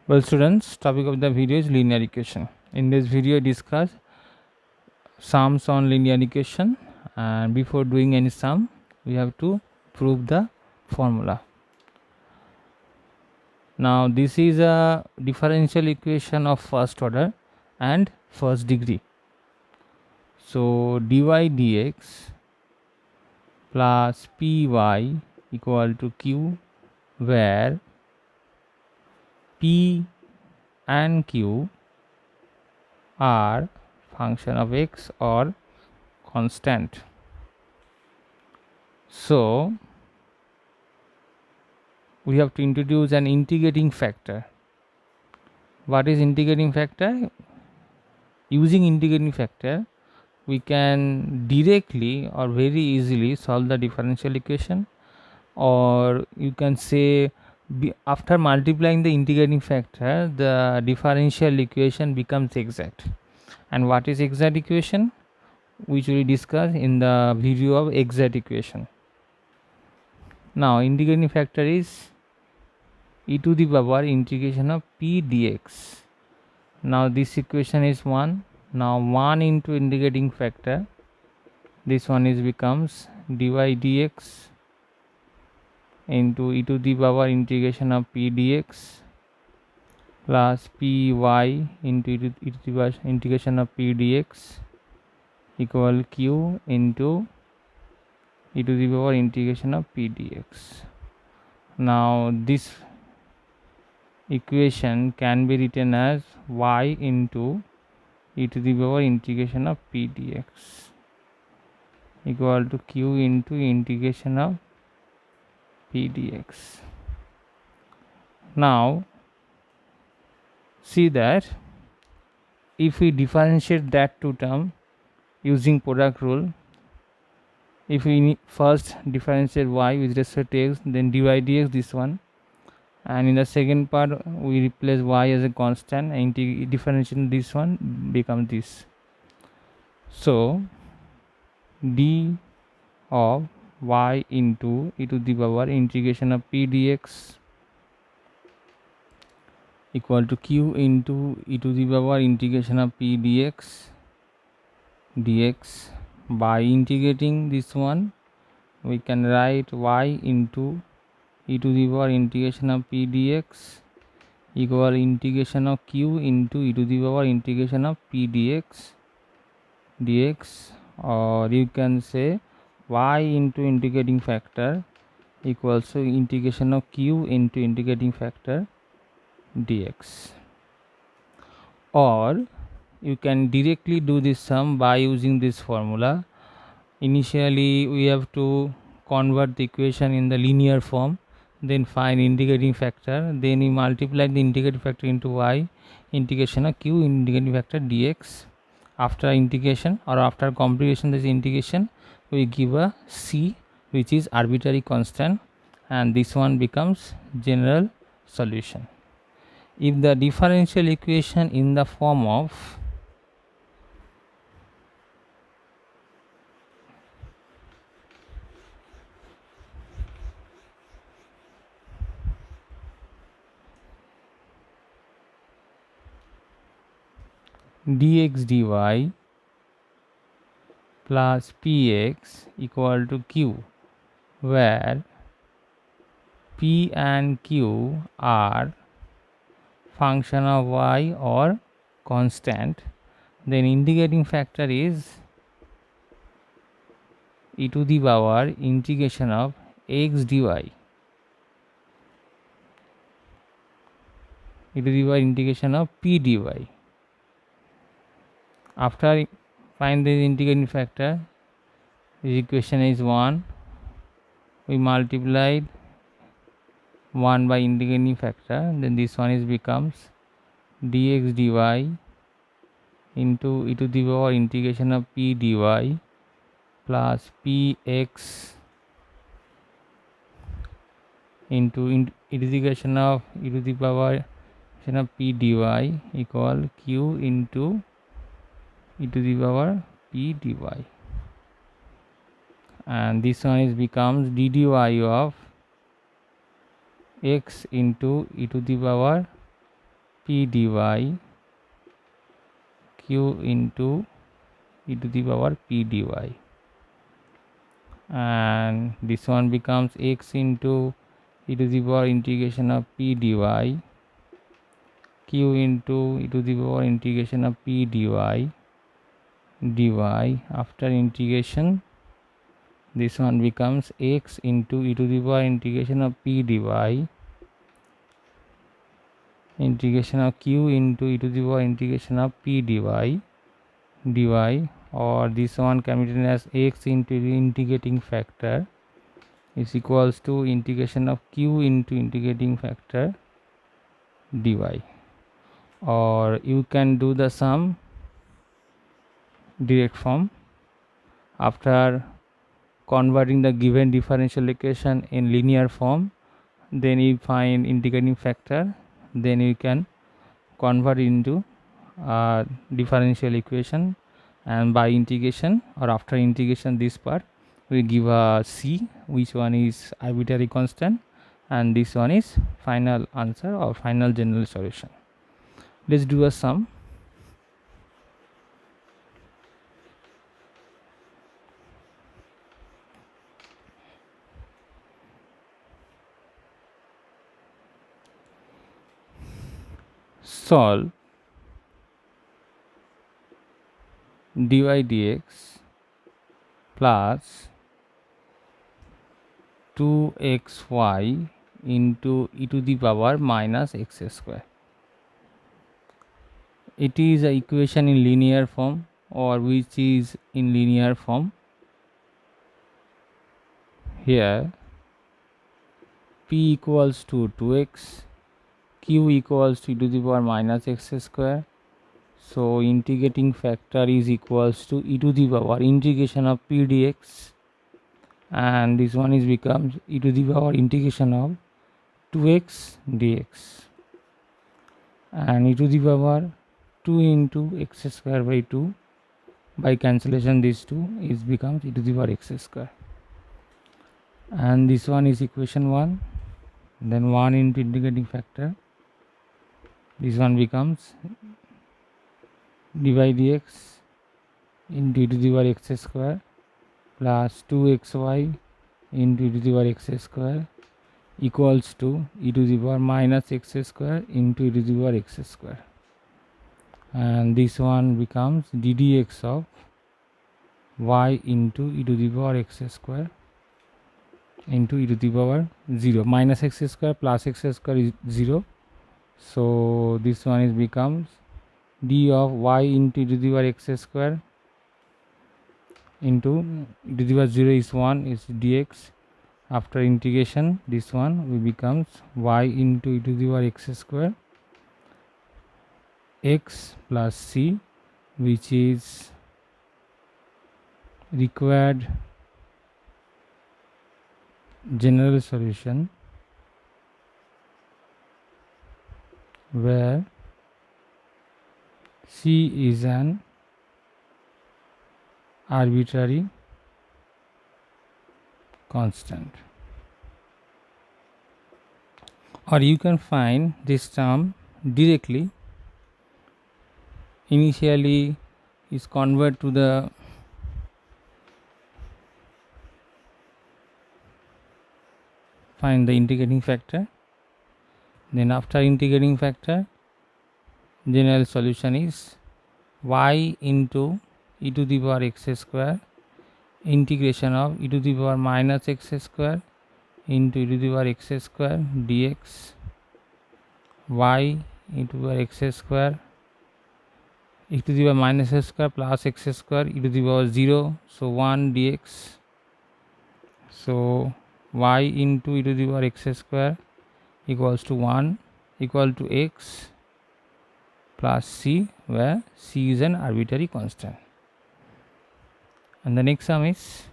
Well, students, topic of the video is linear equation. In this video, I discuss sums on linear equation, and before doing any sum, we have to prove the formula. Now, this is a differential equation of first order and first degree. So, dy dx plus py equal to q, where p and q are function of x or constant. So we have to introduce an integrating factor. What is integrating factor? Using integrating factor, we can directly or very easily solve the differential equation, or you can say after multiplying the integrating factor, the differential equation becomes exact. And what is exact equation? Which we discuss in the video of exact equation. Now integrating factor is e to the power integration of p dx. Now this equation is 1. Now 1 into integrating factor, this one is becomes dy dx into e to the power integration of p dx plus py into e to the power integration of p dx equal q into e to the power integration of p dx. Now this equation can be written as y into e to the power integration of p dx equal to q into integration of p dx. Now see that if we differentiate that two term using product rule, if we first differentiate y with respect to x, then dy dx this one, and in the second part we replace y as a constant and differentiate this one becomes this. So d of y into e to the power integration of p dx equal to q into e to the power integration of p dx. By integrating this one, we can write y into e to the power integration of p dx equal integration of q into e to the power integration of p dx, or you can say y into integrating factor equals to integration of q into integrating factor dx. Or you can directly do this sum by using this formula. Initially we have to convert the equation in the linear form, then find integrating factor, then we multiply the integrating factor into y integration of q integrating factor dx. After integration or after computation this integration, we give a c which is arbitrary constant, and this one becomes general solution. If the differential equation in the form of dx dy plus px equal to q, where p and q are function of y or constant, then integrating factor is e to the power integration of x dy, e to the power integration of p dy. After find the integrating factor, this equation is 1, we multiplied 1 by integrating factor, then this one is becomes dx dy into e to the power integration of p dy plus px into integration of e to the power of p dy equal q into e to the power p dy, and this one is becomes d dy of x into e to the power p dy q into e to the power p dy, and this one becomes x into e to the power integration of p dy q into e to the power integration of p dy after integration. This one becomes x into e to the power integration of p dy integration of q into e to the power integration of p dy, or this one can be written as x into the integrating factor is equals to integration of q into integrating factor dy, or you can do the sum direct form. After converting the given differential equation in linear form, then you find integrating factor, then you can convert into differential equation, and by integration or after integration this part we give a c, which one is arbitrary constant, and this one is final answer or final general solution. Let's do a sum. Solve dy dx plus 2xy into e to the power minus x square. It is an equation in linear form, or which is in linear form. Here p equals to 2x, q equals to e to the power minus x square, so integrating factor is equals to e to the power integration of p dx, and this one is becomes e to the power integration of 2x dx, and e to the power 2 into x square by 2, by cancellation these two is becomes e to the power x square, and this one is equation 1. Then 1 into integrating factor, this one becomes dy dx into e to the power x square plus 2xy into e to the power x square equals to e to the power minus x square into e to the power x square, and this one becomes ddx of y into e to the power x square into e to the power 0, minus x square plus x square is 0, so this one is becomes d of y into e to the power x square into e to the power 0 is 1 is dx. After integration this one will becomes y into e to the power x square x plus c, which is required general solution, where c is an arbitrary constant. Or you can find this term directly. Initially is convert to the find the integrating factor, then after integrating factor general solution is y into e to the power x square integration of e to the power minus x square into e to the power x square dx, y into the power x square e to the power minus x square plus x square e to the power 0, so 1 dx, so y into e to the power x square equals to 1 equal to x plus c, where c is an arbitrary constant. And the next sum is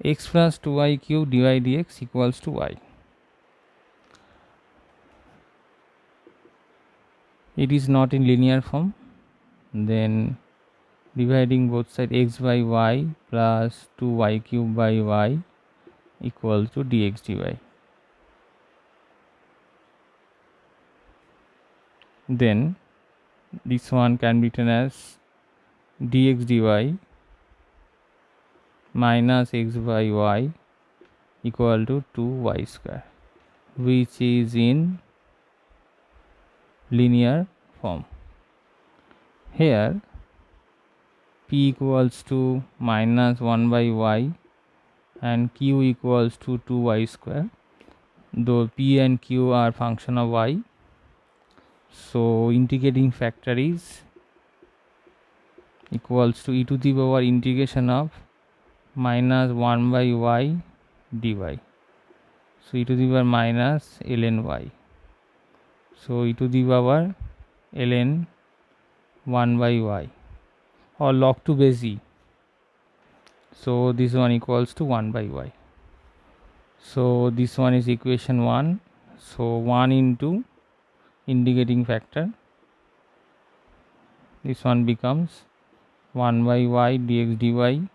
x plus 2y cube dy dx equals to y. it is not in linear form, then dividing both sides, x by y plus 2y cube by y equals to dx dy. Then this one can be written as dx dy minus x by y equal to 2y square, which is in linear form. Here p equals to minus 1 by y and q equals to 2y square, though p and q are function of y. So integrating factor is equals to e to the power integration of minus 1 by y dy. So e to the power minus ln y. So e to the power ln 1 by y or log 2 base e. So this one equals to 1 by y. So this one is equation 1. So 1 into integrating factor, this one becomes 1 by y dx dy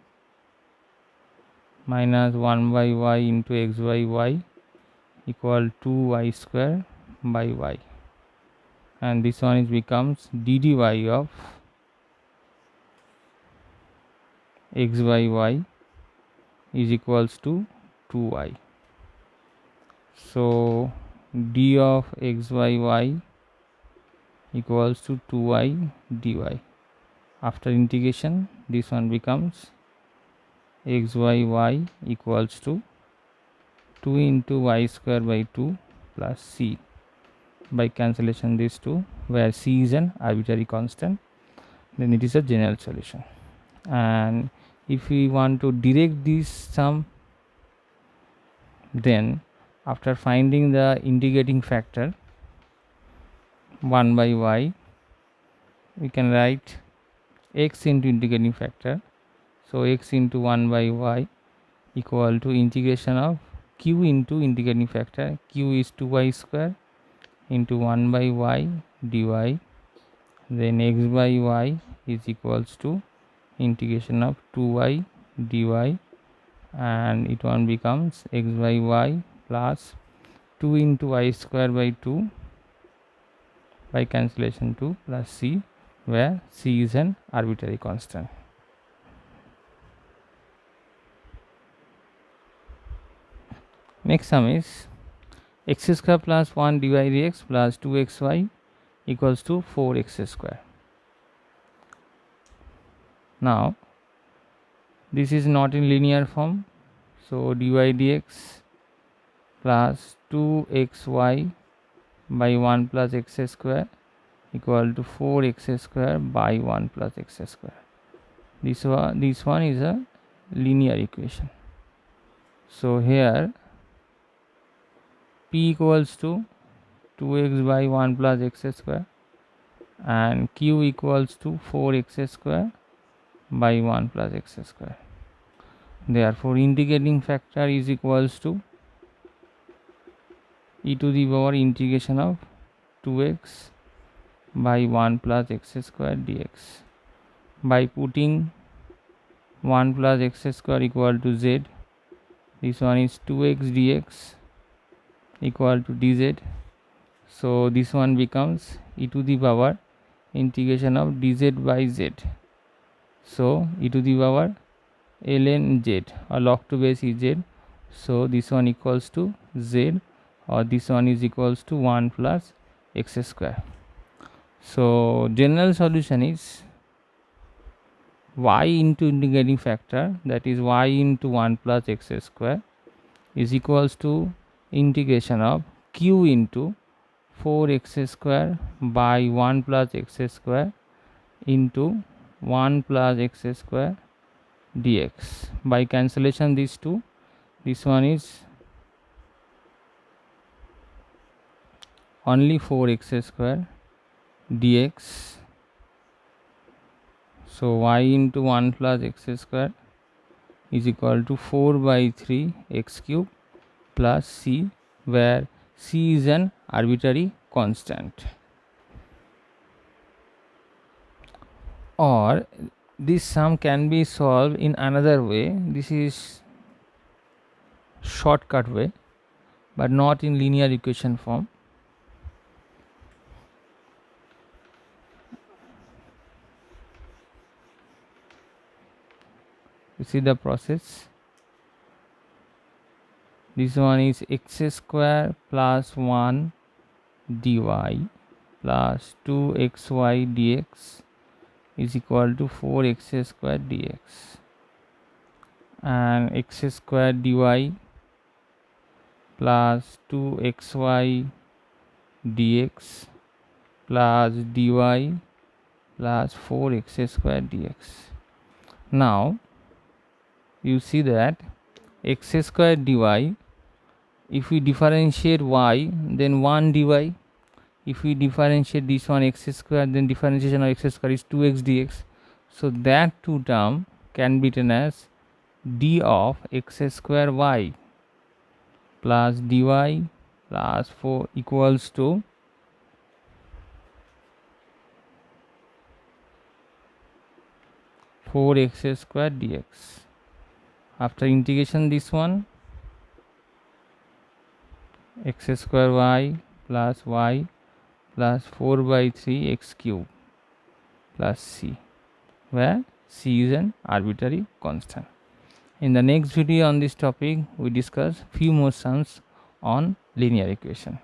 minus 1 by y into x by y equal to y square by y, and this one is becomes d dy of x by y is equals to 2y. So d of x by y equals to 2y dy. After integration, this one becomes x by y equals to 2 into y square by 2 plus c. By cancellation these two, where c is an arbitrary constant, then it is a general solution. And if we want to direct this sum, then after finding the integrating factor 1 by y, we can write x into integrating factor. So x into 1 by y equal to integration of q into integrating factor. Q is 2y square into 1 by y dy, then x by y is equals to integration of 2y dy, and it one becomes x by y plus 2 into y square by 2 by cancellation 2 plus c, where c is an arbitrary constant. Next sum is x square plus 1 dy dx plus 2xy equals to 4x square. Now this is not in linear form, so dy dx plus 2xy by 1 plus x square equal to 4x square by 1 plus x square. This one is a linear equation. So here p equals to 2x by 1 plus x square and q equals to 4x square by 1 plus x square. Therefore integrating factor is equals to e to the power integration of 2x by 1 plus x square dx. By putting 1 plus x square equal to z, this one is 2x dx equal to dz. So this one becomes e to the power integration of dz by z. So e to the power ln z or log 2 base is z. So this one equals to z, or this one is equals to 1 plus x square. So general solution is y into integrating factor, that is y into 1 plus x square, is equals to integration of q into 4x square by 1 plus x square into 1 plus x square dx. By cancellation these two, this one is only 4x square dx. So y into 1 plus x square is equal to 4 by 3 x cube plus c, where c is an arbitrary constant. Or this sum can be solved in another way. This is shortcut way, but not in linear equation form. You see the process. This one is x square plus 1 dy plus 2xy dx is equal to 4x square dx, and x square dy plus 2xy dx plus dy plus 4x square dx. Now you see that x square dy, if we differentiate y, then 1 dy. If we differentiate this one x square, then differentiation of x square is 2x dx. So that two term can be written as d of x square y plus dy plus 4 equals to four x square dx. After integration, this one x square y plus 4 by 3 x cube plus c, where c is an arbitrary constant. In the next video on this topic, we discuss few more sums on linear equation.